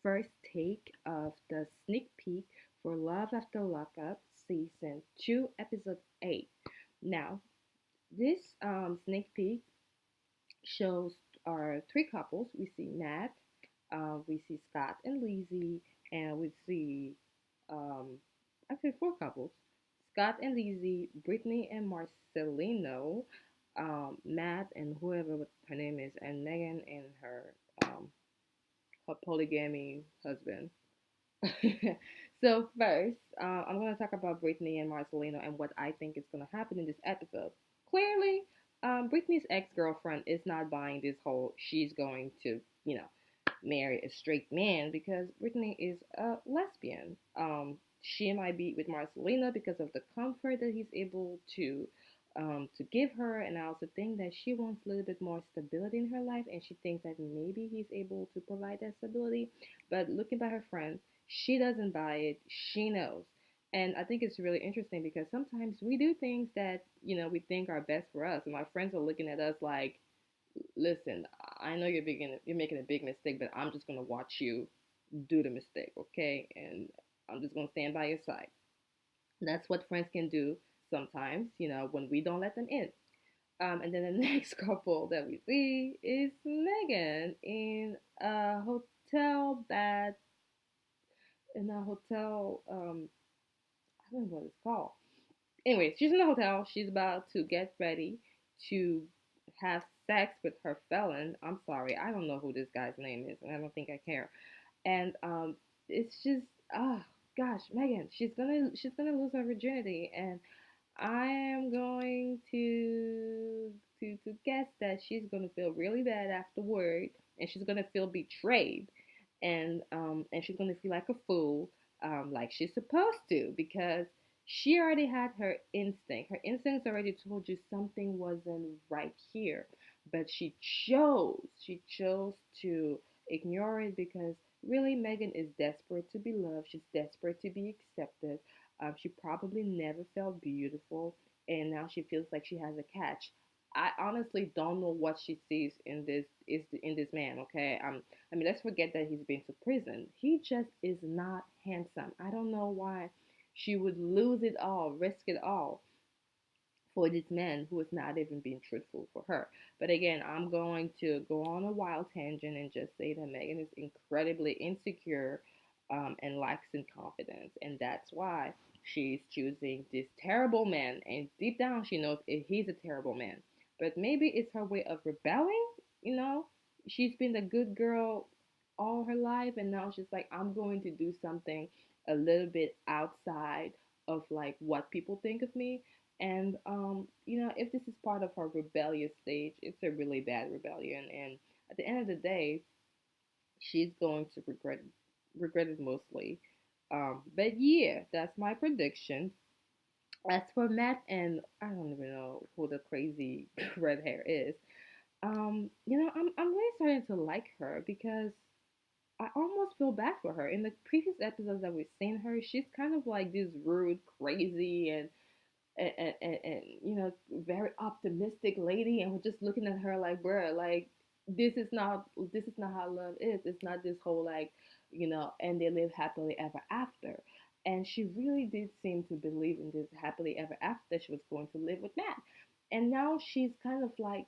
first take of the sneak peek for Love After Lockup Season 2, Episode 8. Now, this sneak peek shows our three couples. We see Matt, we see Scott and Lizzie, and we see um, actually four couples: Scott and Lizzie, Brittany and Marcelino, Matt and whoever her name is, and Megan and um, her polygamy husband. So first, I'm going to talk about Brittany and Marcelino and what I think is going to happen in this episode. Clearly, Brittany's ex-girlfriend is not buying this whole she's going to, marry a straight man because Brittany is a lesbian. She might be with Marcelino because of the comfort that he's able to give her, and I also think that she wants a little bit more stability in her life, and she thinks that maybe he's able to provide that stability. But looking by her friends, she doesn't buy it. She knows. And I think it's really interesting because sometimes we do things that, we think are best for us. And my friends are looking at us like, listen, I know you're making a big mistake, but I'm just gonna watch you do the mistake, okay? And I'm just gonna stand by your side. That's what friends can do sometimes, when we don't let them in. And then the next couple that we see is Megan bed in a hotel. I don't know what it's called. Anyway, she's in the hotel. She's about to get ready to have sex with her felon. I'm sorry, I don't know who this guy's name is, and I don't think I care. And it's just gosh, Megan, she's gonna lose her virginity, and I am going to guess that she's gonna feel really bad afterward, and she's gonna feel betrayed, and she's gonna feel like a fool, like she's supposed to, because she already had her instinct. Her instincts already told you something wasn't right here, but she chose to ignore it because really Megan is desperate to be loved. She's desperate to be accepted. She probably never felt beautiful, and now she feels like she has a catch. I honestly don't know what she sees in this man. Okay, I mean, let's forget that he's been to prison. He just is not handsome. I don't know why she would lose it all, risk it all for this man who is not even being truthful for her. But again, I'm going to go on a wild tangent and just say that Megan is incredibly insecure, and lacks in confidence, and that's why she's choosing this terrible man. And deep down, she knows he's a terrible man. But maybe it's her way of rebelling. You know, she's been a good girl all her life, and now she's like, I'm going to do something a little bit outside of like what people think of me. And if this is part of her rebellious stage, it's a really bad rebellion. And at the end of the day, she's going to regret it mostly. But yeah, that's my prediction. As for Matt, and I don't even know who the crazy red hair is. I'm really starting to like her because I almost feel bad for her. In the previous episodes that we've seen her, she's kind of like this rude, crazy, and very optimistic lady, and we're just looking at her like, bruh, like this is not how love is. It's not this whole like, and they live happily ever after. And she really did seem to believe in this happily ever after that she was going to live with Matt. And now she's kind of like,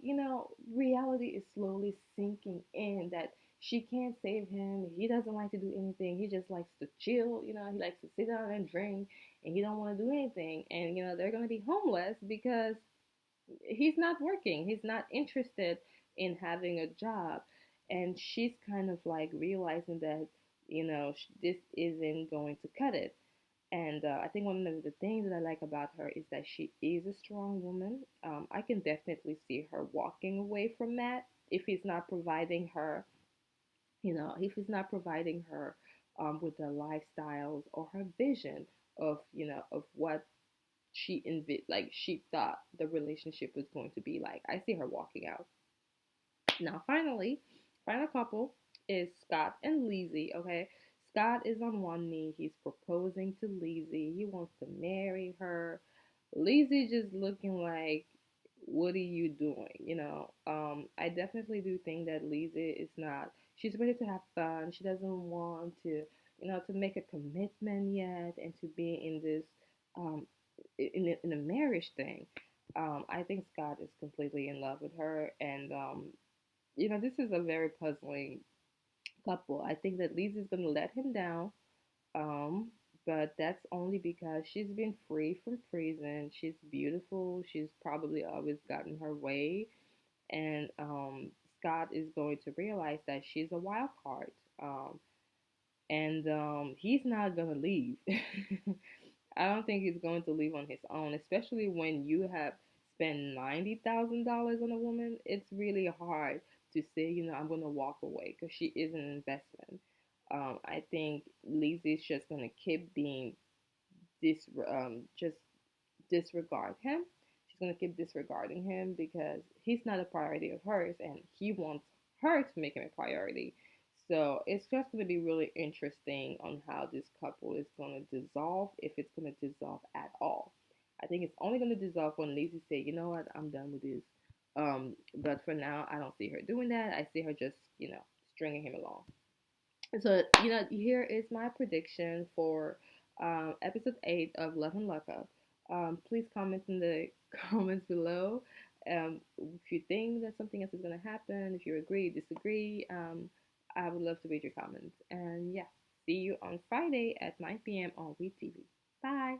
reality is slowly sinking in that she can't save him. He doesn't like to do anything. He just likes to chill. He likes to sit down and drink, and he don't want to do anything. And they're gonna be homeless because he's not working. He's not interested in having a job. And she's kind of like realizing that this isn't going to cut it. And I think one of the things that I like about her is that she is a strong woman. I can definitely see her walking away from Matt if he's not providing her, if he's not providing her with the lifestyles or her vision of what like she thought the relationship was going to be like. I see her walking out. Now, final couple is Scott and Lizzie. Okay, Scott is on one knee. He's proposing to Lizzie. He wants to marry her. Lizzie just looking like, what are you doing? I definitely do think that Lizzie is not. She's ready to have fun. She doesn't want to make a commitment yet and to be in this um, in a marriage thing. I think Scott is completely in love with her, and this is a very puzzling couple. I think that Lizzie's gonna let him down, um, but that's only because she's been free from prison. She's beautiful. She's probably always gotten her way, and Scott is going to realize that she's a wild card. And he's not gonna leave. I don't think he's going to leave on his own, especially when you have spent $90,000 on a woman. It's really hard to say, I'm gonna walk away because she is an investment. I think Lizzie's just gonna keep being just disregard him. She's gonna keep disregarding him because he's not a priority of hers, and he wants her to make him a priority. So it's just gonna be really interesting on how this couple is gonna dissolve, if it's gonna dissolve at all. I think it's only gonna dissolve when Lacey say, you know what, I'm done with this. But for now, I don't see her doing that. I see her just, stringing him along. So, here is my prediction for episode 8 of Love and Lockup. Please comment in the comments below if you think that something else is going to happen, if you agree, disagree. I would love to read your comments. And yeah, see you on Friday at 9 p.m. on WeTV. Bye.